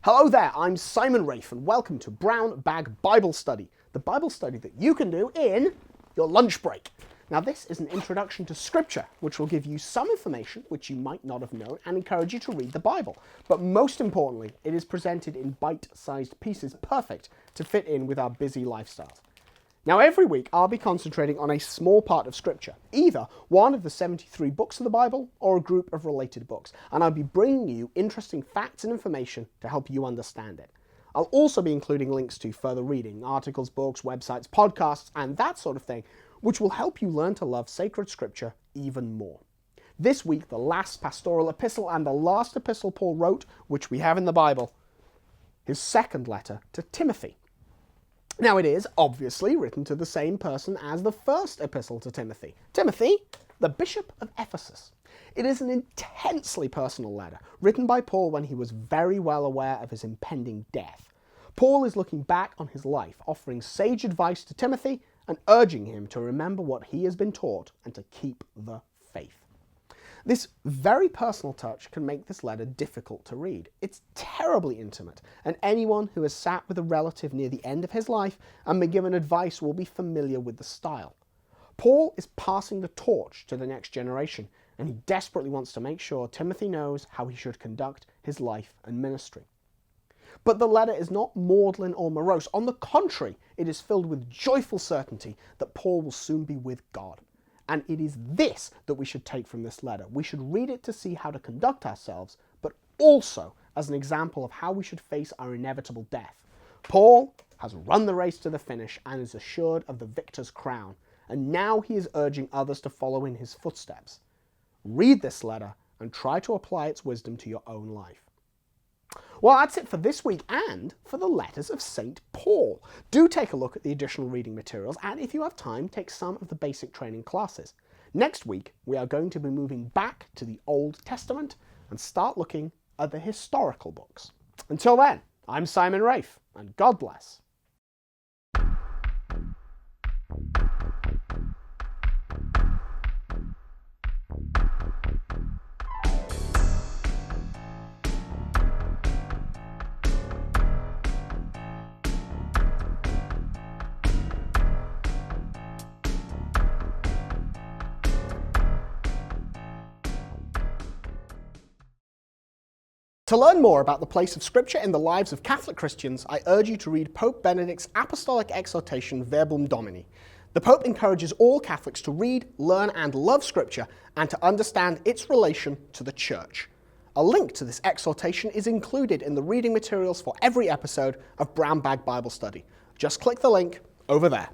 Hello there, I'm Simon Rafe and welcome to Brown Bag Bible Study, the Bible study that you can do in your lunch break. Now this is an introduction to Scripture, which will give you some information which you might not have known and encourage you to read the Bible. But most importantly, it is presented in bite-sized pieces, perfect to fit in with our busy lifestyles. Now every week I'll be concentrating on a small part of Scripture, either one of the 73 books of the Bible or a group of related books, and I'll be bringing you interesting facts and information to help you understand it. I'll also be including links to further reading, articles, books, websites, podcasts, and that sort of thing, which will help you learn to love sacred Scripture even more. This week, the last pastoral epistle and the last epistle Paul wrote, which we have in the Bible, his second letter to Timothy. Now it is, obviously, written to the same person as the first epistle to Timothy. Timothy, the Bishop of Ephesus. It is an intensely personal letter, written by Paul when he was very well aware of his impending death. Paul is looking back on his life, offering sage advice to Timothy and urging him to remember what he has been taught and to keep the faith. This very personal touch can make this letter difficult to read. It's terribly intimate, and anyone who has sat with a relative near the end of his life and been given advice will be familiar with the style. Paul is passing the torch to the next generation, and he desperately wants to make sure Timothy knows how he should conduct his life and ministry. But the letter is not maudlin or morose. On the contrary, it is filled with joyful certainty that Paul will soon be with God. And it is this that we should take from this letter. We should read it to see how to conduct ourselves, but also as an example of how we should face our inevitable death. Paul has run the race to the finish and is assured of the victor's crown, and now he is urging others to follow in his footsteps. Read this letter and try to apply its wisdom to your own life. Well, that's it for this week and for the letters of St. Paul. Do take a look at the additional reading materials, and if you have time, take some of the basic training classes. Next week, we are going to be moving back to the Old Testament and start looking at the historical books. Until then, I'm Simon Rafe, and God bless. To learn more about the place of Scripture in the lives of Catholic Christians, I urge you to read Pope Benedict's Apostolic Exhortation Verbum Domini. The Pope encourages all Catholics to read, learn and love Scripture and to understand its relation to the Church. A link to this exhortation is included in the reading materials for every episode of Brown Bag Bible Study. Just click the link over there.